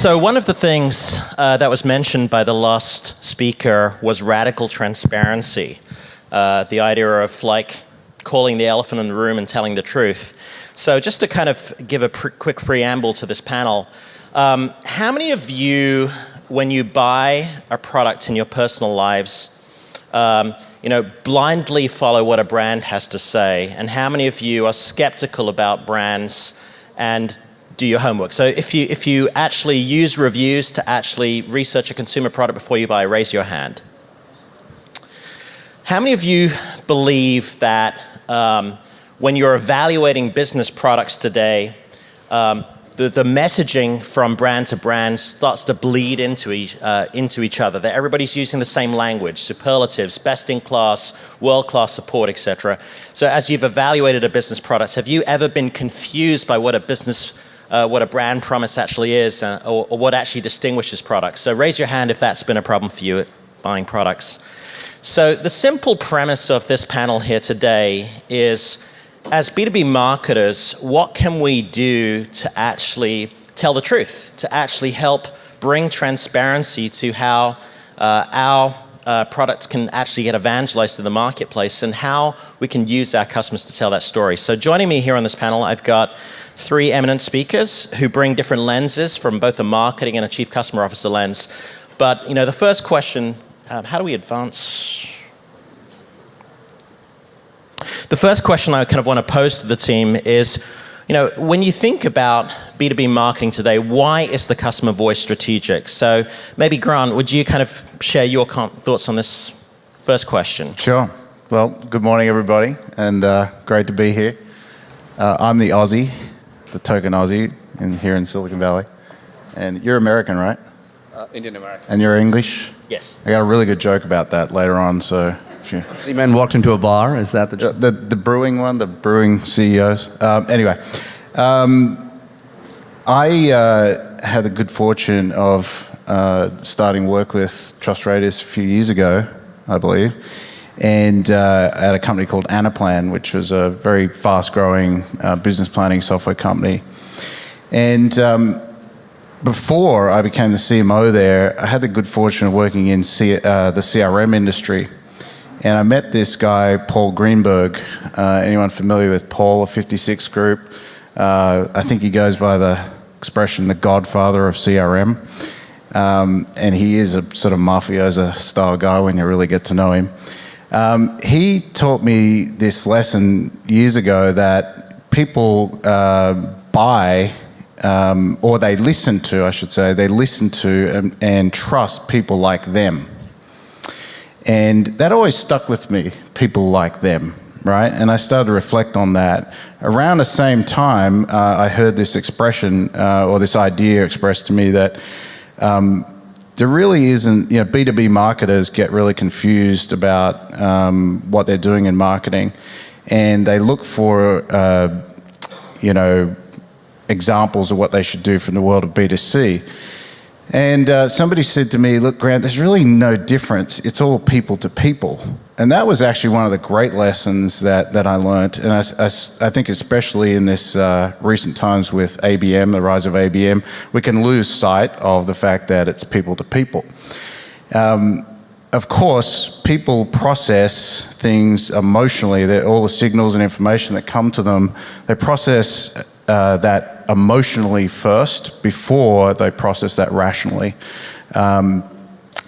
So one of the things that was mentioned by the last speaker was radical transparency. The idea of like calling the elephant in the room and telling the truth. So just to kind of give a quick preamble to this panel, how many of you, when you buy a product in your personal lives, blindly follow what a brand has to say? And how many of you are skeptical about brands and do your homework? So if you actually use reviews to actually research a consumer product before you buy, raise your hand. How many of you believe that when you're evaluating business products today, the messaging from brand to brand starts to bleed into each other, that everybody's using the same language, superlatives, best in class, world-class support, etc. So as you've evaluated a business product, have you ever been confused by what a brand promise actually is, or what actually distinguishes products? So raise your hand if that's been a problem for you at buying products. So the simple premise of this panel here today is, as B2B marketers, what can we do to actually tell the truth, to actually help bring transparency to how our products can actually get evangelized in the marketplace, and how we can use our customers to tell that story. So joining me here on this panel, I've got three eminent speakers who bring different lenses from both a marketing and a chief customer officer lens. But the first question, how do we advance? The first question I kind of want to pose to the team is, when you think about B2B marketing today, why is the customer voice strategic? So maybe Grant, would you kind of share your thoughts on this first question? Sure. Well, good morning, everybody, and great to be here. I'm the Aussie, the token Aussie here in Silicon Valley. And you're American, right? Indian American. And you're English? Yes. I got a really good joke about that later on, so... The man walked into a bar, is that the joke? The brewing one, the brewing CEOs. Anyway, I had the good fortune of starting work with TrustRadius a few years ago, I believe, and at a company called Anaplan, which was a very fast-growing business planning software company. And before I became the CMO there, I had the good fortune of working in the CRM industry. And I met this guy, Paul Greenberg. Anyone familiar with Paul of 56 Group? I think he goes by the expression, the godfather of CRM. And he is a sort of mafioso style guy when you really get to know him. He taught me this lesson years ago, that people buy, or they listen to, I should say, they listen to and trust people like them. And that always stuck with me, people like them, right? And I started to reflect on that. Around the same time, I heard this expression, or this idea expressed to me, that there really isn't, B2B marketers get really confused about what they're doing in marketing. And they look for, examples of what they should do from the world of B2C. And somebody said to me, look, Grant, there's really no difference. It's all people to people. And that was actually one of the great lessons that I learned. And I think especially in this recent times with ABM, the rise of ABM, we can lose sight of the fact that it's people to people. Of course, people process things emotionally. All the signals and information that come to them, they process that emotionally first before they process that rationally. A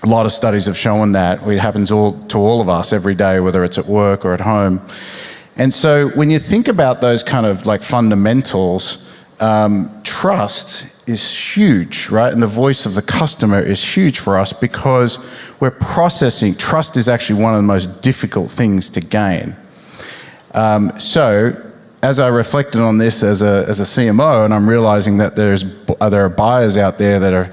lot of studies have shown that. It happens to all of us every day, whether it's at work or at home. And so when you think about those kind of like fundamentals, trust is huge, right? And the voice of the customer is huge for us, because we're processing. Trust is actually one of the most difficult things to gain. So as I reflected on this as a CMO, and I'm realizing that there are buyers out there that are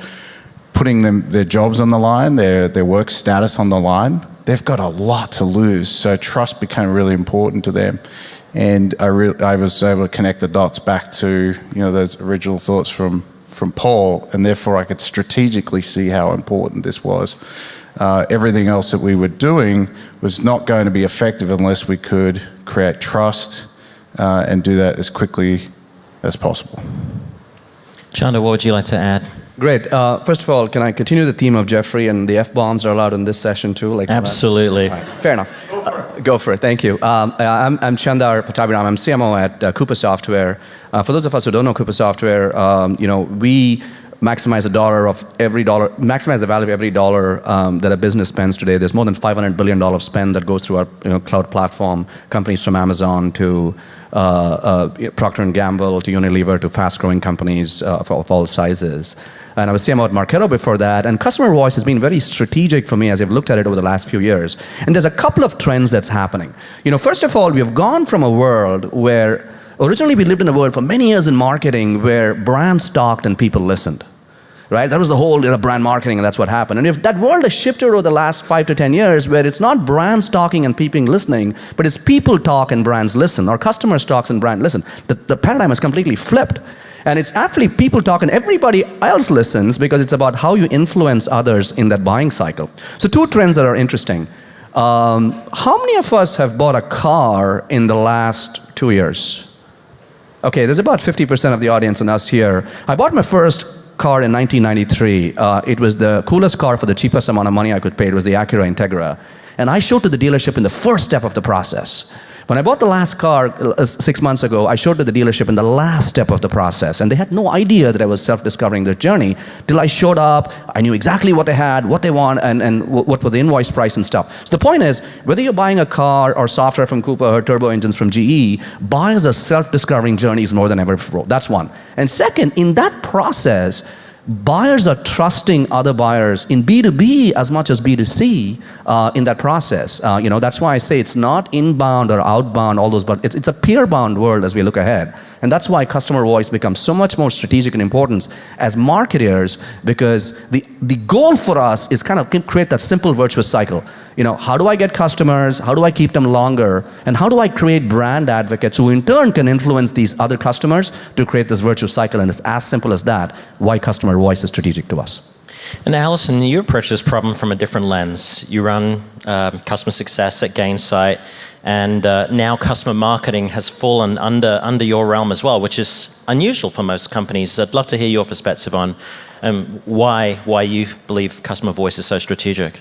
putting their jobs on the line, their work status on the line, they've got a lot to lose. So trust became really important to them. And I was able to connect the dots back to those original thoughts from Paul, and therefore I could strategically see how important this was. Everything else that we were doing was not going to be effective unless we could create trust, and do that as quickly as possible. Chandar, what would you like to add? Great. First of all, can I continue the theme of Jeffrey and the F-bombs are allowed in this session too? Absolutely. Right. Fair enough. Go for it. Thank you. I'm Chandar Pattabhiram. I'm CMO at Coupa Software. For those of us who don't know Coupa Software, we maximize the value of every dollar that a business spends today. There's more than $500 billion spend that goes through our cloud platform. Companies from Amazon to Procter & Gamble to Unilever to fast-growing companies of all sizes. And I was CMO at Marketo before that. And customer voice has been very strategic for me as I've looked at it over the last few years. And there's a couple of trends that's happening. First of all, we have gone from a world where originally we lived in a world for many years in marketing where brands talked and people listened. Right? That was the whole brand marketing, and that's what happened. And if that world has shifted over the last 5 to 10 years, where it's not brands talking and people listening, but it's people talk and brands listen, or customers talk and brands listen. The paradigm has completely flipped. And it's actually people talk and everybody else listens because it's about how you influence others in that buying cycle. So 2 trends that are interesting. How many of us have bought a car in the last 2 years? Okay, there's about 50% of the audience and us here. I bought my first car in 1993. It was the coolest car for the cheapest amount of money I could pay. It was the Acura Integra. And I showed to the dealership in the first step of the process. When I bought the last car 6 months ago, I showed to the dealership in the last step of the process. And they had no idea that I was self-discovering this journey till I showed up. I knew exactly what they had, what they want, and what were the invoice price and stuff. So the point is, whether you're buying a car or software from Coupa or turbo engines from GE, buyers are self-discovering journeys more than ever before. That's one. And second, in that process, buyers are trusting other buyers in B2B as much as B2C in that process. That's why I say it's not inbound or outbound, all those, but it's a peer-bound world as we look ahead. And that's why customer voice becomes so much more strategic and important as marketers, because the goal for us is kind of create that simple virtuous cycle. How do I get customers? How do I keep them longer? And how do I create brand advocates who in turn can influence these other customers to create this virtuous cycle? And it's as simple as that, why customer voice is strategic to us. And Allison, you approach this problem from a different lens. You run customer success at Gainsight, and now customer marketing has fallen under your realm as well, which is unusual for most companies. I'd love to hear your perspective on why you believe customer voice is so strategic.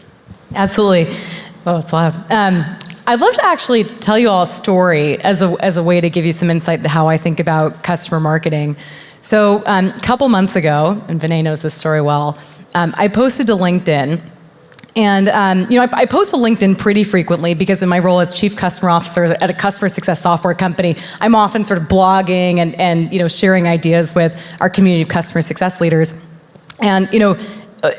Absolutely. Oh, it's loud. I'd love to actually tell you all a story as a way to give you some insight into how I think about customer marketing. So a couple months ago, and Vinay knows this story well, I posted to LinkedIn. And I post to LinkedIn pretty frequently because in my role as chief customer officer at a customer success software company, I'm often sort of blogging and sharing ideas with our community of customer success leaders. And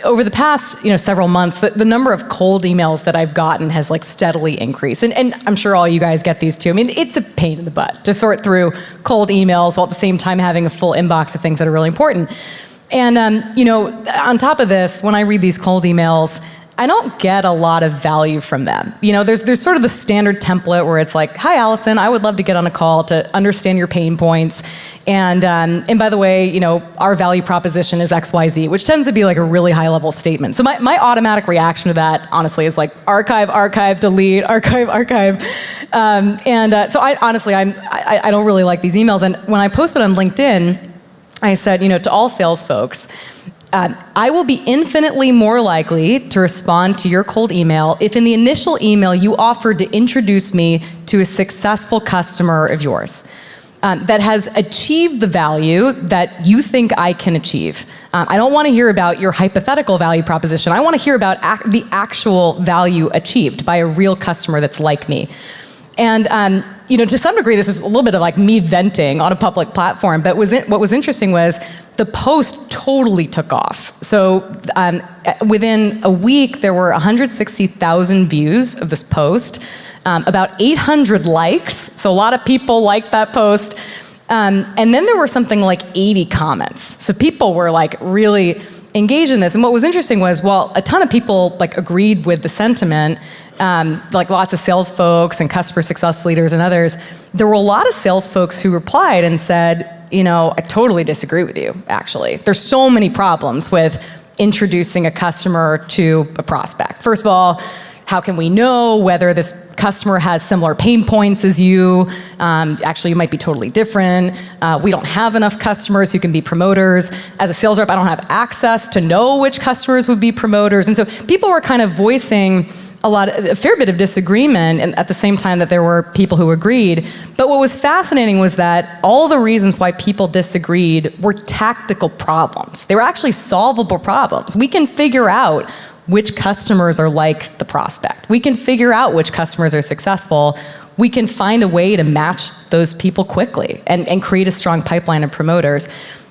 over the past several months, the number of cold emails that I've gotten has steadily increased. And I'm sure all you guys get these too. I mean, it's a pain in the butt to sort through cold emails while at the same time having a full inbox of things that are really important. And on top of this, when I read these cold emails, I don't get a lot of value from them. There's sort of the standard template where it's like, "Hi, Allison, I would love to get on a call to understand your pain points. And by the way, our value proposition is XYZ," which tends to be a really high level statement. So my automatic reaction to that, honestly, is archive, delete, archive. So I don't really like these emails. And when I posted on LinkedIn, I said, to all sales folks, I will be infinitely more likely to respond to your cold email if in the initial email you offered to introduce me to a successful customer of yours that has achieved the value that you think I can achieve. I don't want to hear about your hypothetical value proposition. I want to hear about the actual value achieved by a real customer that's like me. And to some degree, this was a little bit of me venting on a public platform. But what was interesting was the post totally took off. So within a week, there were 160,000 views of this post, about 800 likes. So a lot of people liked that post. And then there were something like 80 comments. So people were really engaged in this. And what was interesting was, a ton of people agreed with the sentiment. Lots of sales folks and customer success leaders and others. There were a lot of sales folks who replied and said, I totally disagree with you, actually. There's so many problems with introducing a customer to a prospect. First of all, How can we know whether this customer has similar pain points as you? Actually, you might be totally different. We don't have enough customers who can be promoters. As a sales rep, I don't have access to know which customers would be promoters. And so people were kind of voicing a fair bit of disagreement, and at the same time that there were people who agreed. But what was fascinating was that all the reasons why people disagreed were tactical problems. They were actually solvable problems. We can figure out which customers are like the prospect. We can figure out which customers are successful. We can find a way to match those people quickly and create a strong pipeline of promoters.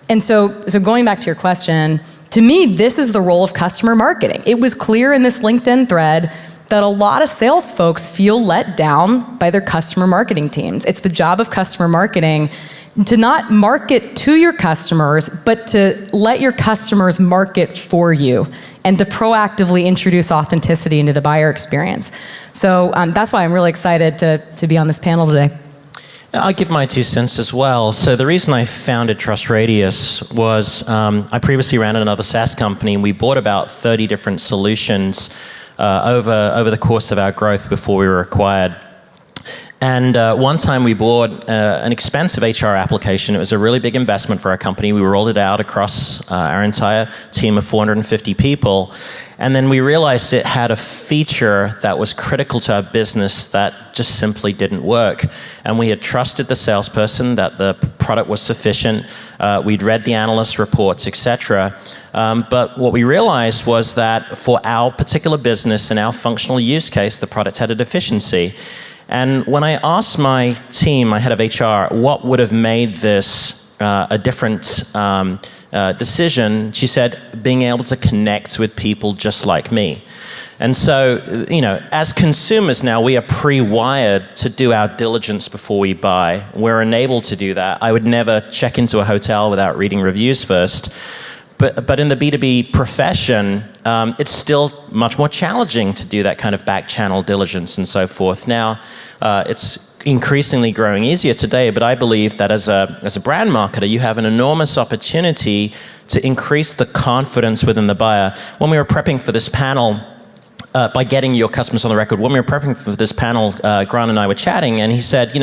And so going back to your question, to me, this is the role of customer marketing. It was clear in this LinkedIn thread that a lot of sales folks feel let down by their customer marketing teams. It's the job of customer marketing to not market to your customers, but to let your customers market for you and to proactively introduce authenticity into the buyer experience. So that's why I'm really excited to be on this panel today. I'll give my 2 cents as well. So the reason I founded TrustRadius was I previously ran another SaaS company, and we bought about 30 different solutions over the course of our growth before we were acquired. And one time we bought an expensive HR application. It was a really big investment for our company. We rolled it out across our entire team of 450 people. And then we realized it had a feature that was critical to our business that just simply didn't work. And we had trusted the salesperson that the product was sufficient. We'd read the analyst reports, etc. But what we realized was that for our particular business and our functional use case, the product had a deficiency. And when I asked my team, my head of HR, what would have made this a different decision, she said, being able to connect with people just like me. And so, as consumers now, we are pre-wired to do our diligence before we buy. We're enabled to do that. I would never check into a hotel without reading reviews first. But in the B2B profession, it's still much more challenging to do that kind of back channel diligence and so forth. Now, it's increasingly growing easier today, but I believe that as a brand marketer, you have an enormous opportunity to increase the confidence within the buyer. When we were prepping for this panel, by getting your customers on the record, when we were prepping for this panel, Grant and I were chatting, and he said,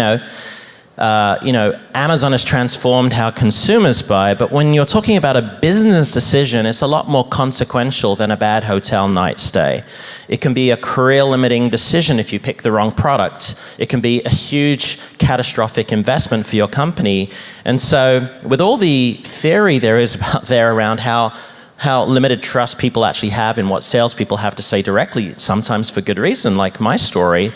Amazon has transformed how consumers buy, but when you're talking about a business decision, it's a lot more consequential than a bad hotel night stay. It can be a career-limiting decision if you pick the wrong product. It can be a huge catastrophic investment for your company. And so with all the theory there is out there around how limited trust people actually have in what salespeople have to say directly, sometimes for good reason, like my story,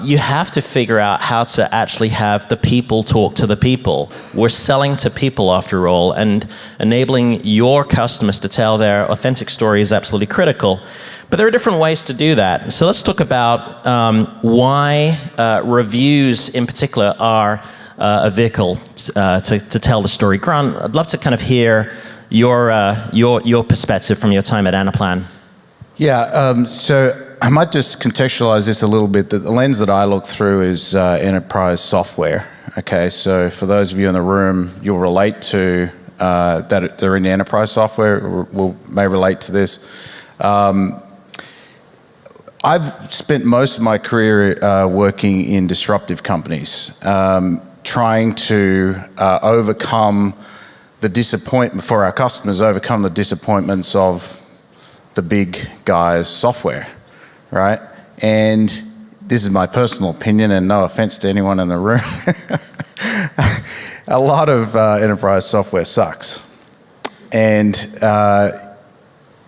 you have to figure out how to actually have the people talk to the people. We're selling to people after all, and enabling your customers to tell their authentic story is absolutely critical. But there are different ways to do that. So let's talk about why reviews in particular are a vehicle to tell the story. Grant, I'd love to kind of hear your perspective from your time at Anaplan. Yeah, so I might just contextualize this a little bit. The lens that I look through is enterprise software. Okay, so for those of you in the room, you'll relate to that they're in the enterprise software, may relate to this. I've spent most of my career working in disruptive companies, trying to overcome the disappointment for our customers, overcome the disappointments of the big guys' software, right? And this is my personal opinion, and no offense to anyone in the room. A lot of enterprise software sucks. And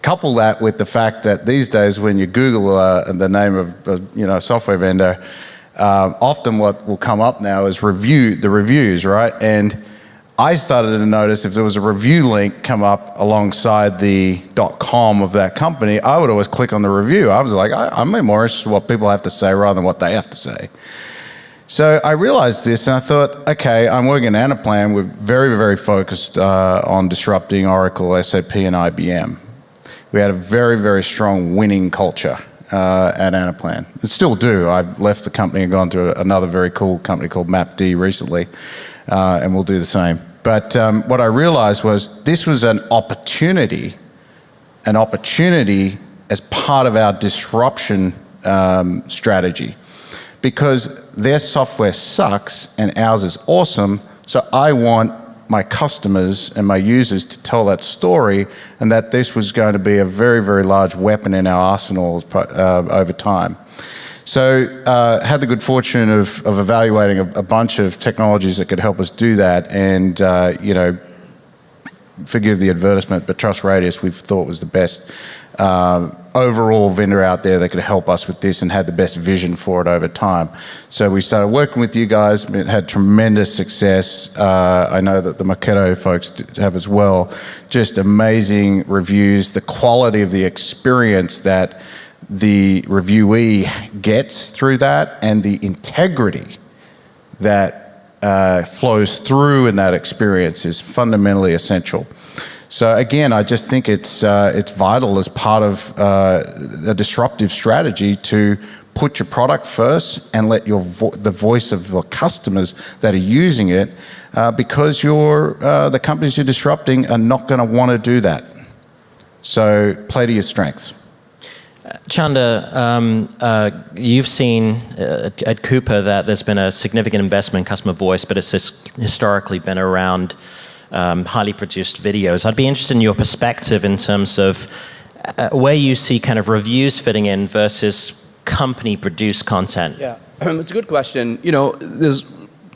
couple that with the fact that these days when you Google the name of a software vendor, often what will come up now is the reviews, right? And I started to notice if there was a review link come up alongside the .com of that company, I would always click on the review. I was like, I'm more interested in what people have to say rather than what they have to say. So I realized this and I thought, okay, I'm working at Anaplan. We're very, very focused on disrupting Oracle, SAP, and IBM. We had a very, very strong winning culture at Anaplan. And still do. I've left the company and gone to another very cool company called MapD recently. And we'll do the same. But what I realized was this was an opportunity as part of our disruption strategy, because their software sucks and ours is awesome. So I want my customers and my users to tell that story, and that this was going to be a very, very large weapon in our arsenal over time. So had the good fortune of evaluating a bunch of technologies that could help us do that, and forgive the advertisement, but TrustRadius we thought was the best overall vendor out there that could help us with this and had the best vision for it over time. So we started working with you guys. It had tremendous success. I know that the Marketo folks have as well. Just amazing reviews, the quality of the experience that the reviewee gets through that, and the integrity that flows through in that experience is fundamentally essential. So again, I just think it's vital as part of a disruptive strategy to put your product first and let the voice of the customers that are using it, because the companies you're disrupting are not going to want to do that. So play to your strengths. Chandar, you've seen at Coupa that there's been a significant investment in customer voice, but it's historically been around highly produced videos. I'd be interested in your perspective in terms of where you see kind of reviews fitting in versus company-produced content. Yeah, it's a good question. There's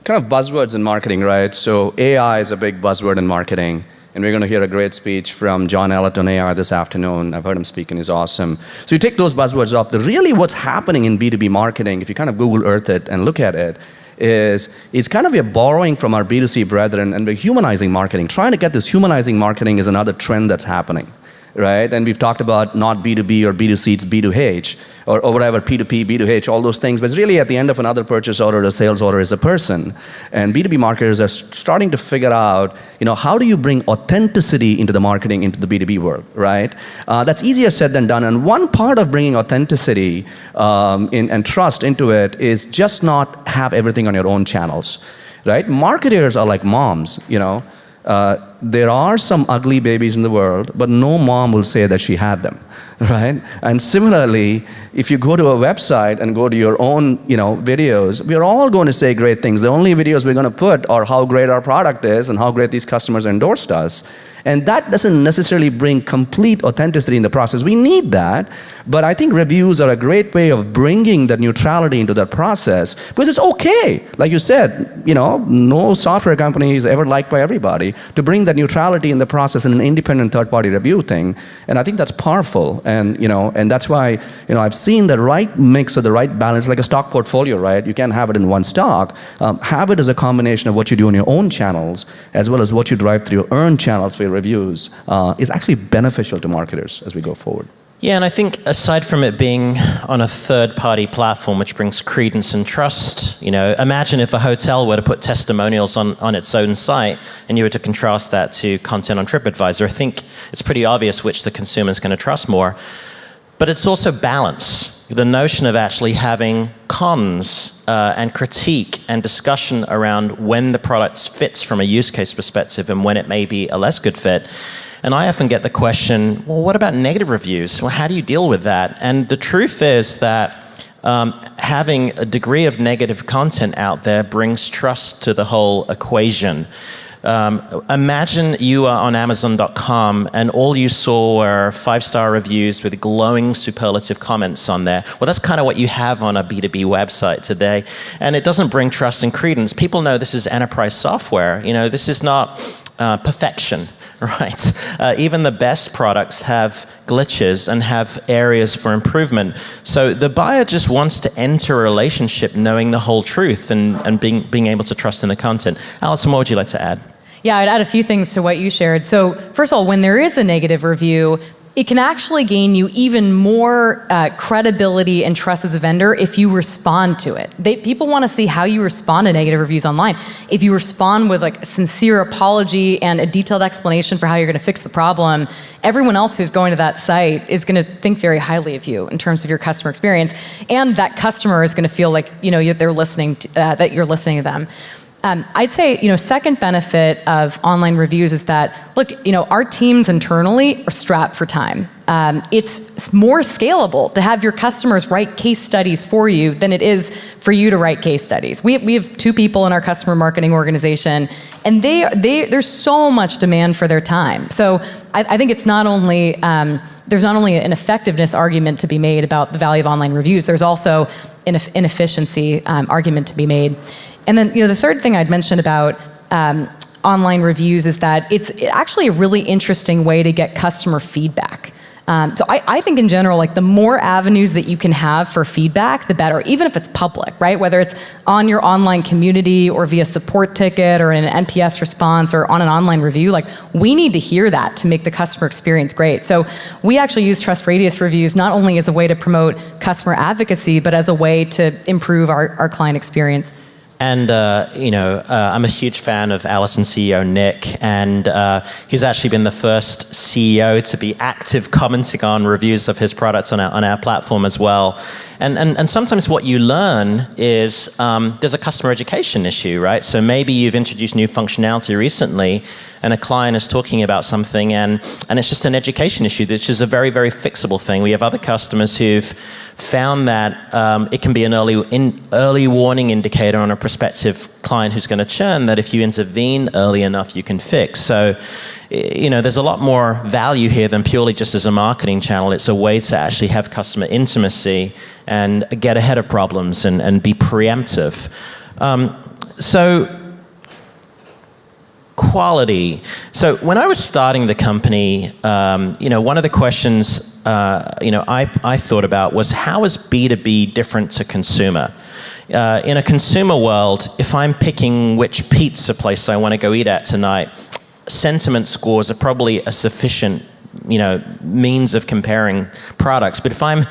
kind of buzzwords in marketing, right? So AI is a big buzzword in marketing. And we're going to hear a great speech from John Ellett on AI this afternoon. I've heard him speak and he's awesome. So you take those buzzwords off. Really what's happening in B2B marketing, if you kind of Google Earth it and look at it, is it's kind of we're borrowing from our B2C brethren and we're humanizing marketing. Trying to get this humanizing marketing is another trend that's happening, right? And we've talked about not B2B or B2C, it's B2H, or whatever, P2P, B2H, all those things. But it's really at the end of another purchase order, a sales order is a person. And B2B marketers are starting to figure out, how do you bring authenticity into the marketing, into the B2B world, right? That's easier said than done. And one part of bringing authenticity and trust into it is just not have everything on your own channels, right? Marketers are like moms, there are some ugly babies in the world, but no mom will say that she had them, right? And similarly, if you go to a website and go to your own, videos, we're all going to say great things. The only videos we're going to put are how great our product is and how great these customers endorsed us. And that doesn't necessarily bring complete authenticity in the process. We need that, but I think reviews are a great way of bringing that neutrality into that process, because it's okay. Like you said, no software company is ever liked by everybody, to bring that neutrality in the process in an independent third-party review thing. And I think that's powerful. And, and that's why, I've seen the right mix or the right balance, like a stock portfolio, right? You can't have it in one stock. Have it as a combination of what you do on your own channels, as well as what you drive through your earned channels for your reviews, is actually beneficial to marketers as we go forward. Yeah, and I think aside from it being on a third-party platform, which brings credence and trust, imagine if a hotel were to put testimonials on its own site, and you were to contrast that to content on TripAdvisor. I think it's pretty obvious which the consumer is going to trust more. But it's also balance. The notion of actually having cons and critique and discussion around when the product fits from a use case perspective and when it may be a less good fit. And I often get the question, well, what about negative reviews? Well, how do you deal with that? And the truth is that having a degree of negative content out there brings trust to the whole equation. Imagine you are on Amazon.com and all you saw were 5-star reviews with glowing superlative comments on there. Well, that's kind of what you have on a B2B website today. And it doesn't bring trust and credence. People know this is enterprise software. This is not perfection. Right. Even the best products have glitches and have areas for improvement. So the buyer just wants to enter a relationship knowing the whole truth and being able to trust in the content. Allison, what would you like to add? Yeah, I'd add a few things to what you shared. So first of all, when there is a negative review, it can actually gain you even more credibility and trust as a vendor if you respond to it. People want to see how you respond to negative reviews online. If you respond with like a sincere apology and a detailed explanation for how you're going to fix the problem, everyone else who's going to that site is going to think very highly of you in terms of your customer experience, and that customer is going to feel like they're listening to, that you're listening to them. I'd say, second benefit of online reviews is that, look, our teams internally are strapped for time. it's more scalable to have your customers write case studies for you than it is for you to write case studies. We have 2 people in our customer marketing organization, and there's so much demand for their time. So I think it's not only there's not only an effectiveness argument to be made about the value of online reviews, there's also an inefficiency argument to be made. And then, the third thing I'd mention about online reviews is that it's actually a really interesting way to get customer feedback. So I think in general, like the more avenues that you can have for feedback, the better, even if it's public, right? Whether it's on your online community or via support ticket or in an NPS response or on an online review, like we need to hear that to make the customer experience great. So we actually use TrustRadius reviews not only as a way to promote customer advocacy, but as a way to improve our client experience. And, I'm a huge fan of Allison CEO Nick, and he's actually been the first CEO to be active commenting on reviews of his products on our platform as well. And sometimes what you learn is there's a customer education issue, right? So maybe you've introduced new functionality recently, and a client is talking about something, and it's just an education issue, which is a very, very fixable thing. We have other customers who've found that it can be an early warning indicator on a prospective client who's going to churn, that if you intervene early enough, you can fix. So, there's a lot more value here than purely just as a marketing channel. It's a way to actually have customer intimacy and get ahead of problems and be preemptive. So, quality. So when I was starting the company, one of the questions I thought about was, how is B2B different to consumer? In a consumer world, if I'm picking which pizza place I want to go eat at tonight, sentiment scores are probably a sufficient, means of comparing products. But if I'm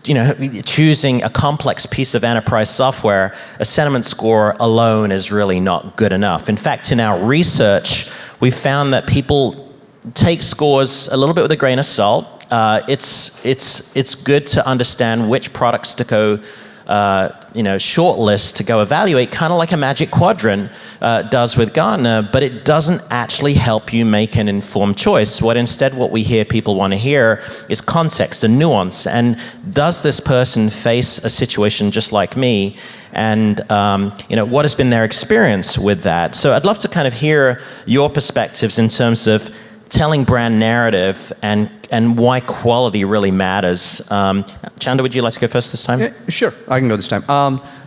choosing a complex piece of enterprise software, a sentiment score alone is really not good enough. In fact, in our research, we found that people take scores a little bit with a grain of salt. It's good to understand which products to go shortlist to go evaluate, kind of like a Magic Quadrant does with Gartner, but it doesn't actually help you make an informed choice. What we hear people want to hear is context and nuance. And does this person face a situation just like me? And what has been their experience with that? So I'd love to kind of hear your perspectives in terms of telling brand narrative and why quality really matters. Chandar, would you like to go first this time? Yeah, sure, I can go this time.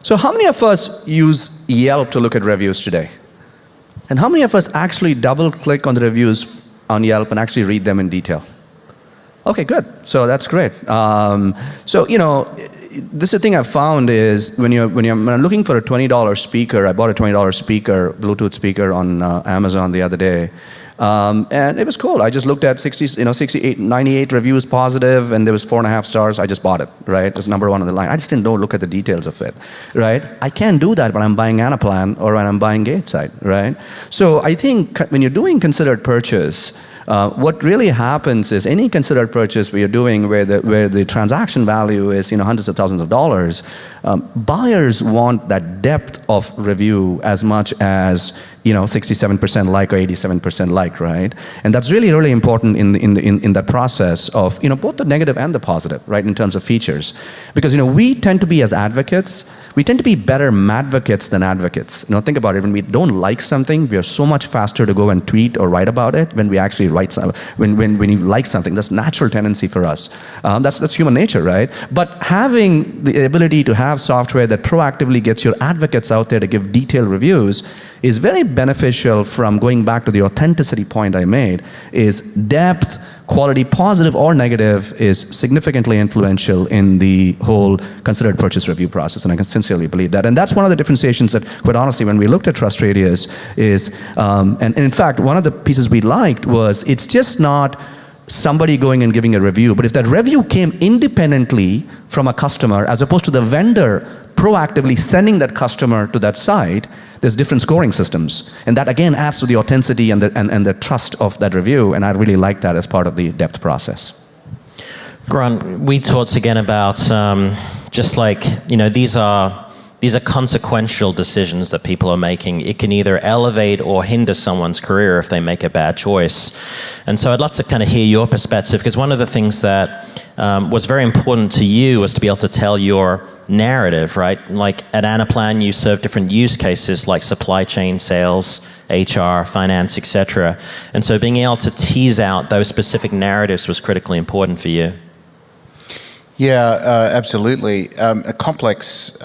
So how many of us use Yelp to look at reviews today? And how many of us actually double click on the reviews on Yelp and actually read them in detail? Okay, good. So that's great. This is the thing I've found is when I'm looking for a $20 speaker, I bought a $20 speaker, Bluetooth speaker on Amazon the other day. And it was cool. I just looked at 68, 98 reviews positive, and there was 4.5 stars. I just bought it, right? It was number 1 on the line. I just didn't look at the details of it, right? I can't do that when I'm buying Anaplan or when I'm buying Gainsight, right? So I think when you're doing considered purchase, what really happens is any considered purchase we are doing where the transaction value is hundreds of thousands of dollars, buyers want that depth of review as much as 67% like or 87% like, right? And that's really, really important in that process of both the negative and the positive, right, in terms of features. Because we tend to be, as advocates, we tend to be better madvocates than advocates. Think about it. When we don't like something, we are so much faster to go and tweet or write about it when we actually write something. When you like something, that's a natural tendency for us. That's human nature, right? But having the ability to have software that proactively gets your advocates out there to give detailed reviews is very beneficial. From going back to the authenticity point I made, is depth, quality, positive or negative, is significantly influential in the whole considered purchase review process, and I can sincerely believe that. And that's one of the differentiations that, quite honestly, when we looked at TrustRadius is, and in fact, one of the pieces we liked was it's just not somebody going and giving a review, but if that review came independently from a customer as opposed to the vendor proactively sending that customer to that site, there's different scoring systems. And that again adds to the authenticity and the trust of that review, and I really like that as part of the depth process. Grant, we talked again about these these are consequential decisions that people are making. It can either elevate or hinder someone's career if they make a bad choice. And so I'd love to kind of hear your perspective, because one of the things that was very important to you was to be able to tell your narrative, right? Like at Anaplan, you serve different use cases like supply chain, sales, HR, finance, etc. And so being able to tease out those specific narratives was critically important for you. Yeah, absolutely. A complex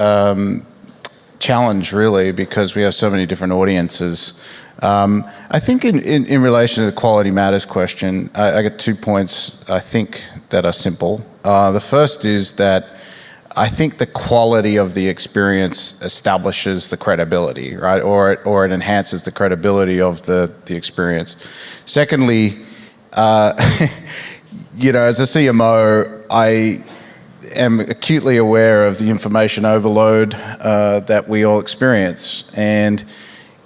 challenge, really, because we have so many different audiences. I think in relation to the quality matters question, I got 2 points, I think, that are simple. The first is that I think the quality of the experience establishes the credibility, right? Or it enhances the credibility of the experience. Secondly, you know, as a CMO, I am acutely aware of the information overload that we all experience. And,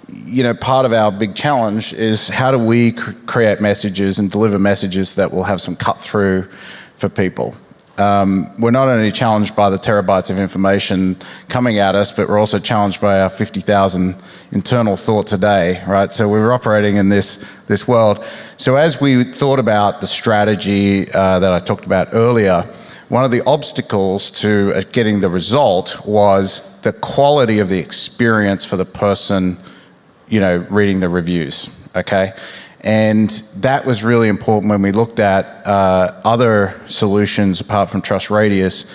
you know, part of our big challenge is how do we create messages and deliver messages that will have some cut through for people. We're not only challenged by the terabytes of information coming at us, but we're also challenged by our 50,000 internal thoughts a day, right? So we're operating in this world. So as we thought about the strategy that I talked about earlier, one of the obstacles to getting the result was the quality of the experience for the person, you know, reading the reviews, okay? And that was really important when we looked at other solutions apart from TrustRadius.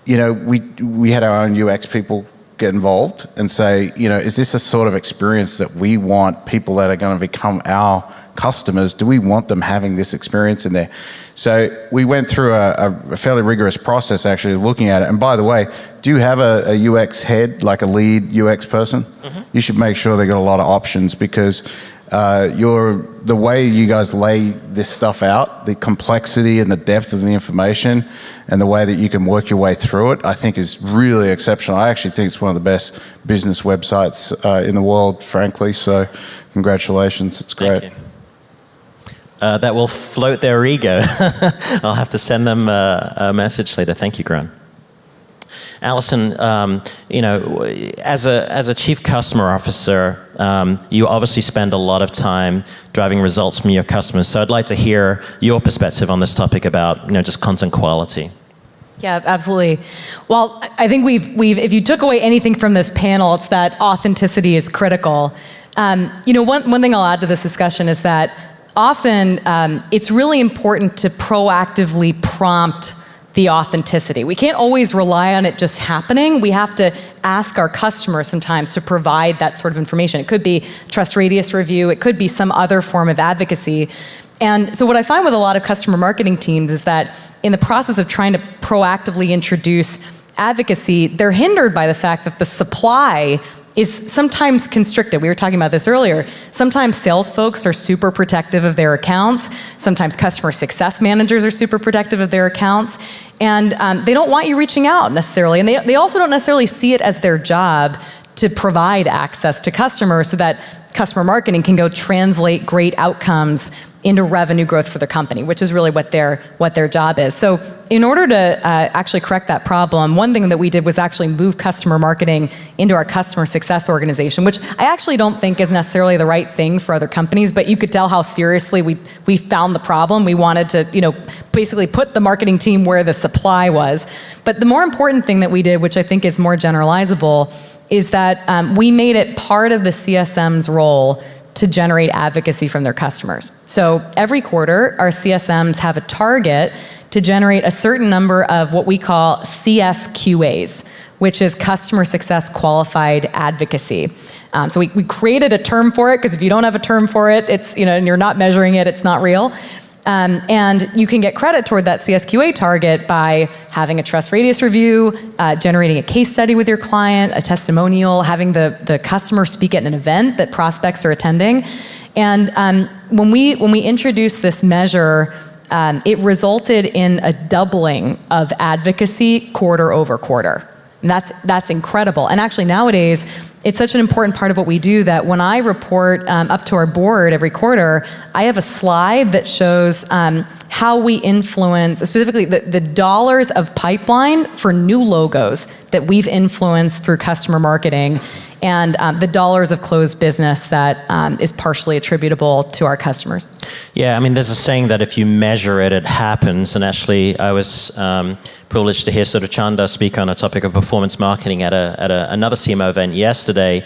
You know, we had our own UX people get involved and say, you know, is this a sort of experience that we want people that are going to become our customers? Do we want them having this experience in there? So we went through a fairly rigorous process actually looking at it. And by the way, do you have a UX head, like a lead UX person? Mm-hmm. You should make sure they got a lot of options, because the way you guys lay this stuff out, the complexity and the depth of the information and the way that you can work your way through it, I think is really exceptional. I actually think it's one of the best business websites in the world, frankly. So congratulations, it's great. Thank you. That will float their ego. I'll have to send them a message later. Thank you, Grant. Allison, you know, as a chief customer officer, you obviously spend a lot of time driving results from your customers. So I'd like to hear your perspective on this topic about, you know, just content quality. Yeah, absolutely. Well, I think we've if you took away anything from this panel, it's that authenticity is critical. You know, one thing I'll add to this discussion is that often it's really important to proactively prompt the authenticity. We can't always rely on it just happening. We have to ask our customers sometimes to provide that sort of information. It could be TrustRadius review, it could be some other form of advocacy. And so what I find with a lot of customer marketing teams is that in the process of trying to proactively introduce advocacy, they're hindered by the fact that the supply is sometimes constricted. We were talking about this earlier. Sometimes sales folks are super protective of their accounts. Sometimes customer success managers are super protective of their accounts. And they don't want you reaching out necessarily. And they also don't necessarily see it as their job to provide access to customers so that customer marketing can go translate great outcomes into revenue growth for the company, which is really what their job is. So in order to actually correct that problem, one thing that we did was actually move customer marketing into our customer success organization, which I actually don't think is necessarily the right thing for other companies, but you could tell how seriously we found the problem. We wanted to, you know, basically put the marketing team where the supply was. But the more important thing that we did, which I think is more generalizable, is that we made it part of the CSM's role to generate advocacy from their customers. So every quarter, our CSMs have a target to generate a certain number of what we call CSQAs, which is Customer Success Qualified Advocacy. So we created a term for it, because if you don't have a term for it, it's, you know, and you're not measuring it, it's not real. And you can get credit toward that CSQA target by having a TrustRadius review, generating a case study with your client, a testimonial, having the customer speak at an event that prospects are attending. And when we introduced this measure, it resulted in a doubling of advocacy quarter over quarter. And that's incredible. And actually nowadays, it's such an important part of what we do that when I report up to our board every quarter, I have a slide that shows how we influence, specifically the dollars of pipeline for new logos that we've influenced through customer marketing, and the dollars of closed business that is partially attributable to our customers. Yeah, I mean, there's a saying that if you measure it, it happens. And actually, I was privileged to hear sort of Chandar speak on a topic of performance marketing at another CMO event yesterday.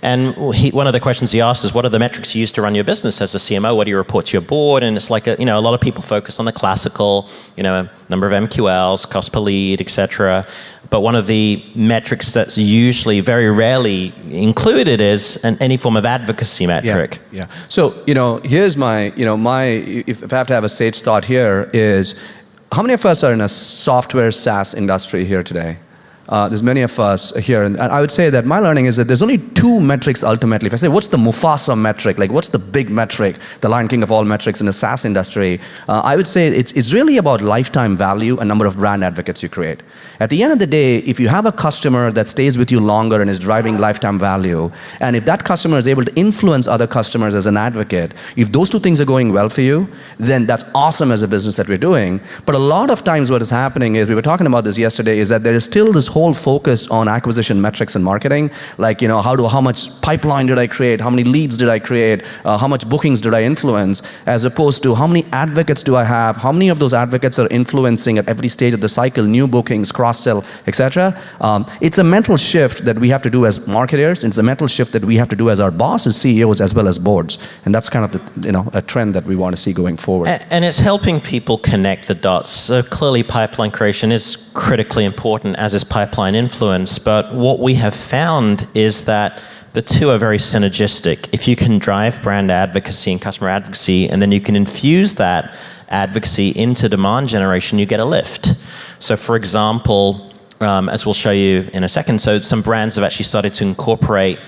And one of the questions he asked is, what are the metrics you use to run your business as a CMO? What do you report to your board? And it's like, a lot of people focus on the classical, number of MQLs, cost per lead, et cetera. But one of the metrics that's usually very rarely included is any form of advocacy metric. Yeah. So, here's my, if I have to have a sage thought here is, how many of us are in a software SaaS industry here today? There's many of us here, and I would say that my learning is that there's only two metrics ultimately. If I say, what's the Mufasa metric, like what's the big metric, the Lion King of all metrics in the SaaS industry, I would say it's really about lifetime value and number of brand advocates you create. At the end of the day, if you have a customer that stays with you longer and is driving lifetime value, and if that customer is able to influence other customers as an advocate, if those two things are going well for you, then that's awesome as a business that we're doing. But a lot of times what is happening is, we were talking about this yesterday, is that there is still this whole focus on acquisition metrics and marketing, like how much pipeline did I create, how many leads did I create, how much bookings did I influence, as opposed to how many advocates do I have, how many of those advocates are influencing at every stage of the cycle, new bookings, cross-sell, etc. It's a mental shift that we have to do as marketers. It's a mental shift that we have to do as our bosses, CEOs, as well as boards, and that's kind of a trend that we want to see going forward. And it's helping people connect the dots. So clearly, pipeline creation is critically important, as is pipeline influence, but what we have found is that the two are very synergistic. If you can drive brand advocacy and customer advocacy, and then you can infuse that advocacy into demand generation, you get a lift. So for example, as we'll show you in a second, so some brands have actually started to incorporate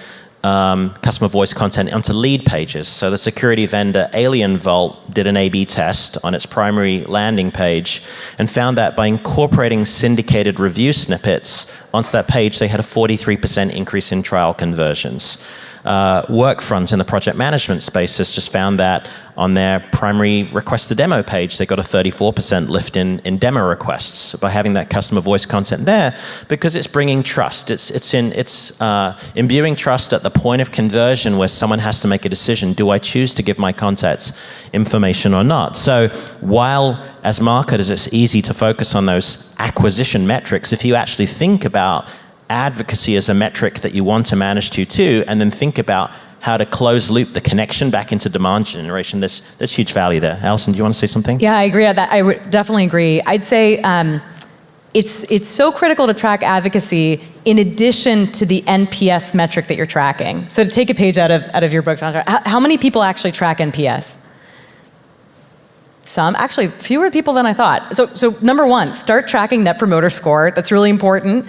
customer voice content onto lead pages. So the security vendor Alien Vault did an A/B test on its primary landing page and found that by incorporating syndicated review snippets onto that page, they had a 43% increase in trial conversions. Workfront in the project management space has just found that on their primary request to demo page, they got a 34% lift in demo requests by having that customer voice content there, because it's bringing trust. It's imbuing trust at the point of conversion where someone has to make a decision. Do I choose to give my contacts information or not? So while as marketers it's easy to focus on those acquisition metrics, if you actually think about advocacy as a metric that you want to manage too, and then think about how to close loop the connection back into demand generation, there's huge value there. Allison, do you want to say something? Yeah, I agree on that. I would definitely agree. I'd say it's so critical to track advocacy in addition to the NPS metric that you're tracking. So to take a page out of your book, Chandar, how many people actually track NPS? Some, actually fewer people than I thought. So number one, start tracking Net Promoter Score. That's really important.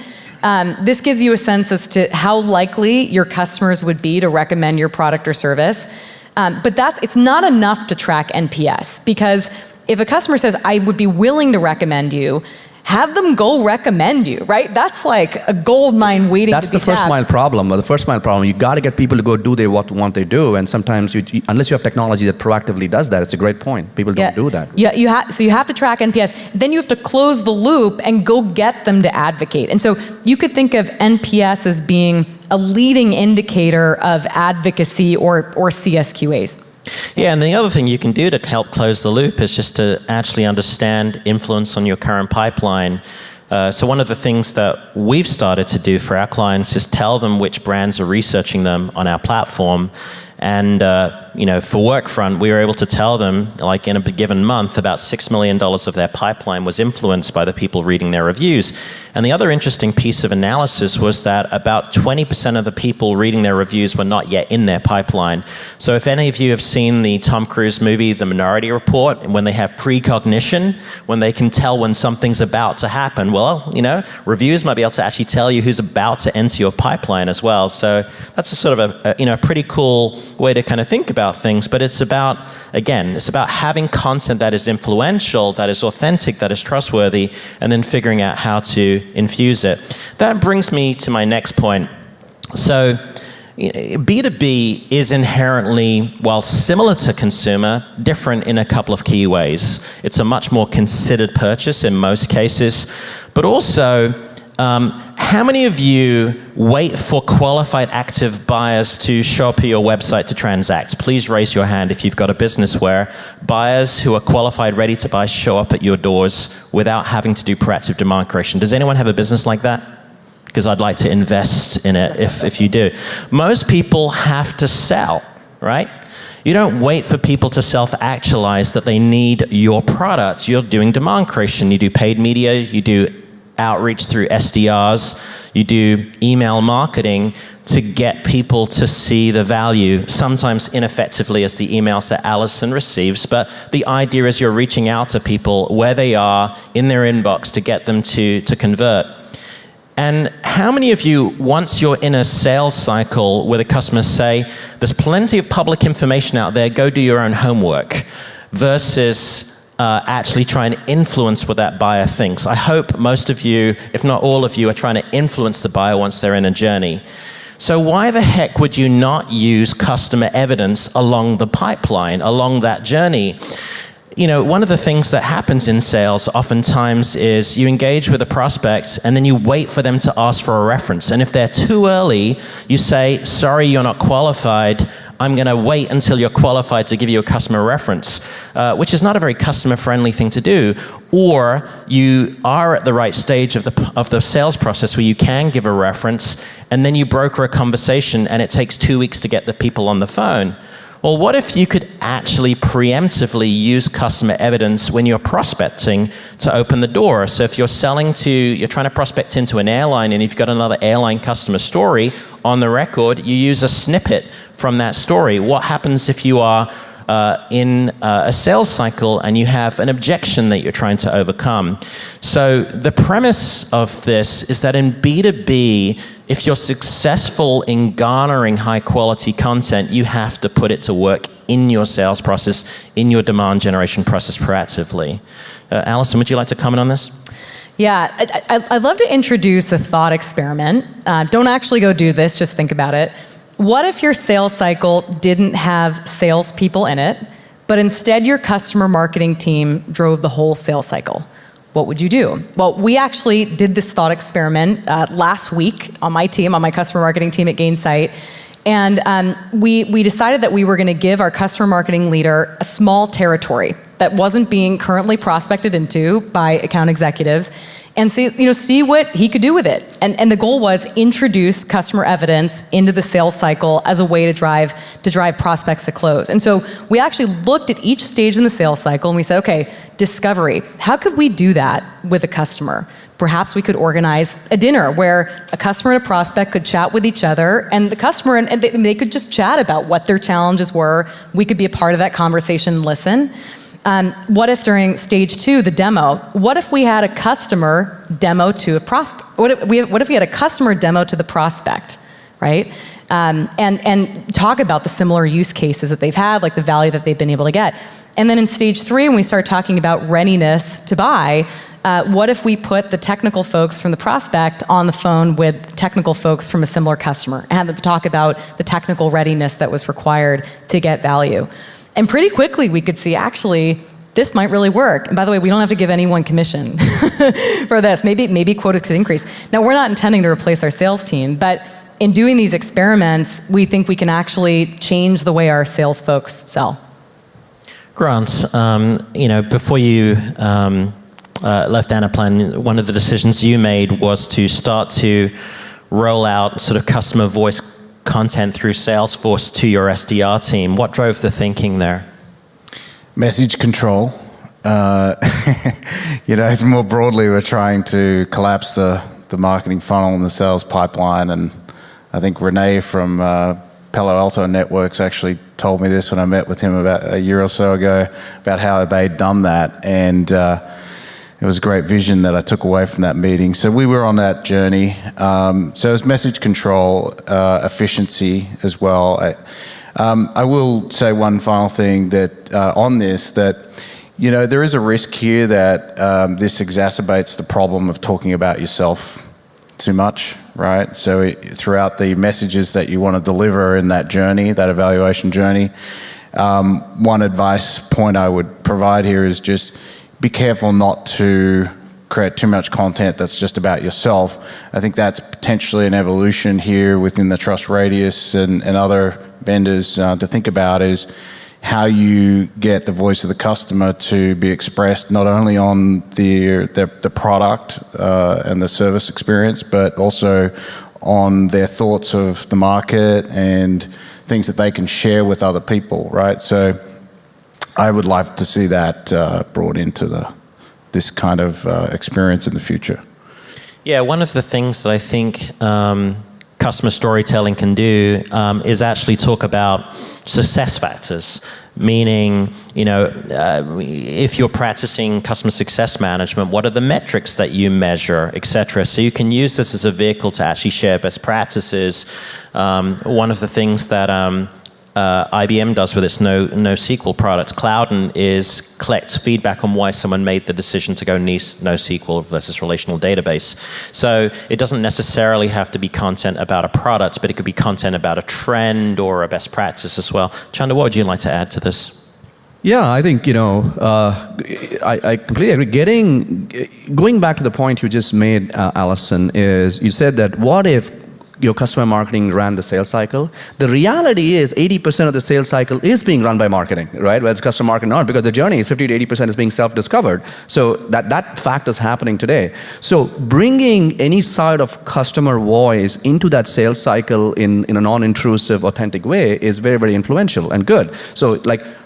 This gives you a sense as to how likely your customers would be to recommend your product or service. But it's not enough to track NPS, because if a customer says, I would be willing to recommend you, have them go recommend you, right? That's like a gold mine waiting to be tapped. That's the first mile problem. The first mile problem, you got to get people to go do what they do, and sometimes unless you have technology that proactively does that, it's a great point. People don't do that. Yeah, so you have to track NPS. Then you have to close the loop and go get them to advocate. And so you could think of NPS as being a leading indicator of advocacy or CSQAs. Yeah, and the other thing you can do to help close the loop is just to actually understand influence on your current pipeline. So one of the things that we've started to do for our clients is tell them which brands are researching them on our platform. And for Workfront, we were able to tell them, like in a given month, about $6 million of their pipeline was influenced by the people reading their reviews. And the other interesting piece of analysis was that about 20% of the people reading their reviews were not yet in their pipeline. So if any of you have seen the Tom Cruise movie, The Minority Report, when they have precognition, when they can tell when something's about to happen, well, reviews might be able to actually tell you who's about to enter your pipeline as well. So that's a sort of a pretty cool way to kind of think about things, but it's about having content that is influential, that is authentic, that is trustworthy, and then figuring out how to infuse it. That brings me to my next point. So B2B is inherently, while similar to consumer, different in a couple of key ways. It's a much more considered purchase in most cases, but also, how many of you wait for qualified active buyers to show up at your website to transact? Please raise your hand if you've got a business where buyers who are qualified, ready to buy, show up at your doors without having to do proactive demand creation. Does anyone have a business like that? Because I'd like to invest in it if you do. Most people have to sell, right? You don't wait for people to self-actualize that they need your product. You're doing demand creation. You do paid media, you do outreach through SDRs, you do email marketing to get people to see the value, sometimes ineffectively as the emails that Allison receives, but the idea is you're reaching out to people where they are in their inbox to get them to convert. And how many of you, once you're in a sales cycle with a customer, say, there's plenty of public information out there, go do your own homework, versus actually trying to influence what that buyer thinks? I hope most of you, if not all of you, are trying to influence the buyer once they're in a journey. So why the heck would you not use customer evidence along the pipeline, along that journey? You know, one of the things that happens in sales oftentimes is you engage with a prospect and then you wait for them to ask for a reference. And if they're too early, you say, sorry, you're not qualified. I'm going to wait until you're qualified to give you a customer reference, which is not a very customer-friendly thing to do. Or you are at the right stage of the sales process where you can give a reference, and then you broker a conversation, and it takes 2 weeks to get the people on the phone. Well, what if you could actually preemptively use customer evidence when you're prospecting to open the door? So if you're trying to prospect into an airline and you've got another airline customer story on the record, you use a snippet from that story. What happens if you are in a sales cycle and you have an objection that you're trying to overcome? So the premise of this is that in B2B, if you're successful in garnering high quality content, you have to put it to work in your sales process, in your demand generation process proactively. Allison, would you like to comment on this? Yeah, I'd love to introduce a thought experiment. Don't actually go do this, just think about it. What if your sales cycle didn't have salespeople in it, but instead your customer marketing team drove the whole sales cycle? What would you do? Well, we actually did this thought experiment last week on my team, on my customer marketing team at Gainsight. And we decided that we were going to give our customer marketing leader a small territory that wasn't being currently prospected into by account executives, and see what he could do with it. And the goal was introduce customer evidence into the sales cycle as a way to drive prospects to close. And so we actually looked at each stage in the sales cycle and we said, okay, discovery, how could we do that with a customer? Perhaps we could organize a dinner where a customer and a prospect could chat with each other, and the customer and they could just chat about what their challenges were. We could be a part of that conversation and listen. What if during stage 2, the demo, what if we had a customer demo to a prospect? What if we had a customer demo to the prospect, right? And talk about the similar use cases that they've had, like the value that they've been able to get. And then in stage 3, when we start talking about readiness to buy, what if we put the technical folks from the prospect on the phone with technical folks from a similar customer and had them talk about the technical readiness that was required to get value? And pretty quickly we could see, actually, this might really work. And by the way, we don't have to give anyone commission for this. Maybe quotas could increase. Now, we're not intending to replace our sales team, but in doing these experiments, we think we can actually change the way our sales folks sell. Grant, before you left Anaplan, one of the decisions you made was to start to roll out sort of customer voice content through Salesforce to your SDR team. What drove the thinking there? Message control. As more broadly, we're trying to collapse the marketing funnel and the sales pipeline. And I think Vinay from Palo Alto Networks actually told me this when I met with him about a year or so ago, about how they'd done that. And it was a great vision that I took away from that meeting. So we were on that journey. So it was message control, efficiency as well. I will say one final thing that on this, that there is a risk here that this exacerbates the problem of talking about yourself too much, right? So throughout the messages that you want to deliver in that journey, that evaluation journey, one advice point I would provide here is just be careful not to create too much content that's just about yourself. I think that's potentially an evolution here within the TrustRadius and other vendors to think about, is how you get the voice of the customer to be expressed not only on the product and the service experience, but also on their thoughts of the market and things that they can share with other people, right? So I would like to see that brought into this kind of experience in the future. Yeah, one of the things that I think customer storytelling can do is actually talk about success factors. Meaning, if you're practicing customer success management, what are the metrics that you measure, et cetera? So you can use this as a vehicle to actually share best practices. One of the things that IBM does with its NoSQL product, Cloudin, is collects feedback on why someone made the decision to go NoSQL versus relational database. So it doesn't necessarily have to be content about a product, but it could be content about a trend or a best practice as well. Chandar, what would you like to add to this? Yeah, I think, I completely agree. Going back to the point you just made, Allison, is you said that what if your customer marketing ran the sales cycle? The reality is 80% of the sales cycle is being run by marketing, right? Whether it's customer marketing or not, because the journey is 50 to 80% is being self-discovered. So that fact is happening today. So bringing any side of customer voice into that sales cycle in a non-intrusive, authentic way is very, very influential and good. So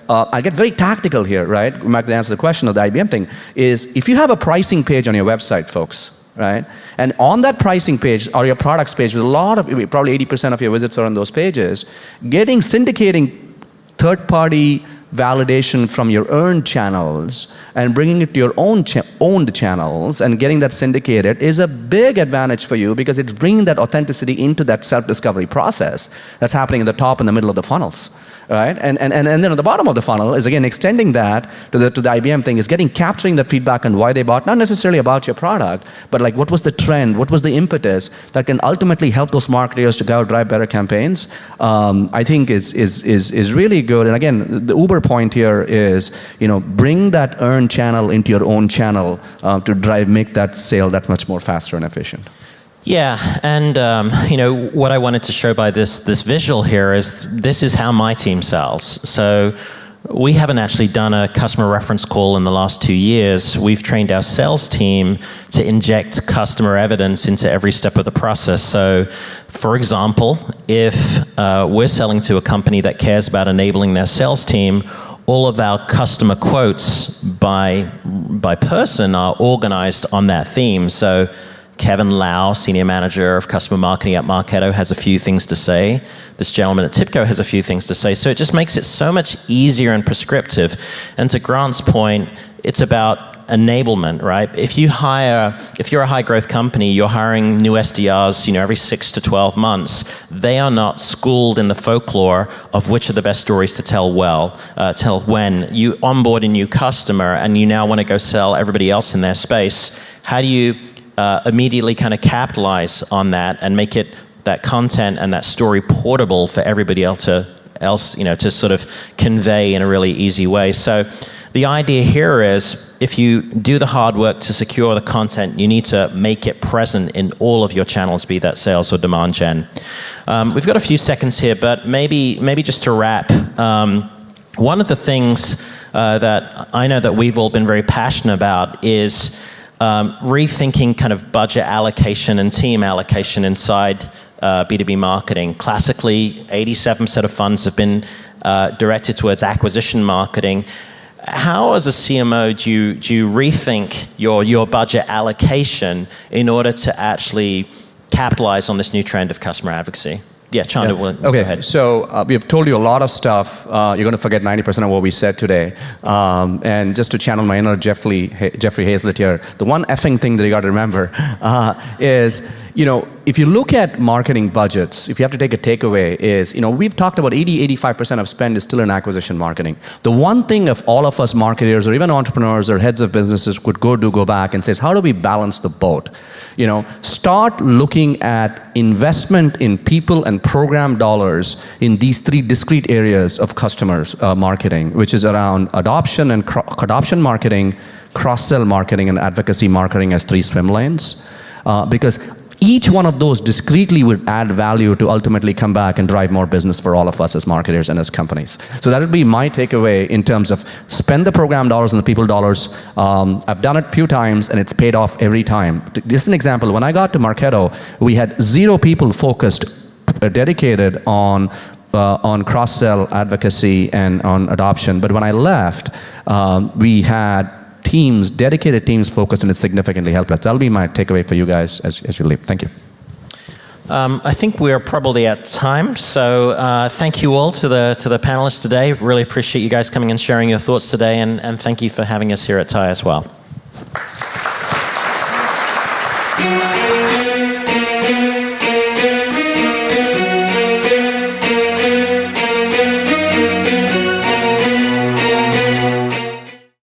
I get very tactical here, right? Back to answer the question of the IBM thing, is if you have a pricing page on your website, folks, right? And on that pricing page or your products page, with a lot of, probably 80% of your visits are on those pages, syndicating third-party validation from your earned channels and bringing it to your owned channels and getting that syndicated is a big advantage for you, because it's bringing that authenticity into that self-discovery process that's happening in the top and the middle of the funnels. Right? And then at the bottom of the funnel is, again, extending that to the IBM thing, is capturing that feedback on why they bought, not necessarily about your product, but what was the trend, what was the impetus that can ultimately help those marketers to go drive better campaigns, I think is really good. And again, the Uber point here is, bring that earned channel into your own channel to make that sale that much more faster and efficient. Yeah, and what I wanted to show by this visual here is this is how my team sells. So we haven't actually done a customer reference call in the last 2 years. We've trained our sales team to inject customer evidence into every step of the process. So, for example, if we're selling to a company that cares about enabling their sales team, all of our customer quotes by person are organized on that theme. So Kevin Lau, Senior Manager of Customer Marketing at Marketo, has a few things to say. This gentleman at TIBCO has a few things to say. So it just makes it so much easier and prescriptive. And to Grant's point, it's about enablement, right? If you're a high growth company, you're hiring new SDRs, every 6 to 12 months. They are not schooled in the folklore of which are the best stories to tell when you onboard a new customer and you now want to go sell everybody else in their space. How do you immediately kind of capitalize on that and make that content and that story portable for everybody else to sort of convey in a really easy way? So the idea here is, if you do the hard work to secure the content, you need to make it present in all of your channels, be that sales or demand gen. We've got a few seconds here, but maybe just to wrap, one of the things that I know that we've all been very passionate about is rethinking kind of budget allocation and team allocation inside B2B marketing. Classically, 87% of funds have been directed towards acquisition marketing. How, as a CMO, do you rethink your budget allocation in order to actually capitalize on this new trend of customer advocacy? Yeah, Chandar, go ahead. So we have told you a lot of stuff. You're going to forget 90% of what we said today. And just to channel my inner Jeffrey Hazlett here, the one effing thing that you got to remember is if you look at marketing budgets, if you have to take a takeaway is, we've talked about 85% of spend is still in acquisition marketing. The one thing if all of us marketers or even entrepreneurs or heads of businesses could go back and says, how do we balance the boat? Start looking at investment in people and program dollars in these three discrete areas of customers marketing, which is around adoption and adoption marketing, cross-sell marketing, and advocacy marketing as 3 swim lanes. Because each one of those discretely would add value to ultimately come back and drive more business for all of us as marketers and as companies. So that would be my takeaway in terms of spend the program dollars and the people dollars. I've done it a few times and it's paid off every time. Just an example, when I got to Marketo, we had 0 people focused, dedicated on cross-sell advocacy and on adoption. But when I left, we had dedicated teams focused, and it significantly helped us. That'll be my takeaway for you guys as you leave. Thank you. I think we're probably at time, so thank you all to the panelists today. Really appreciate you guys coming and sharing your thoughts today, and thank you for having us here at TIE as well.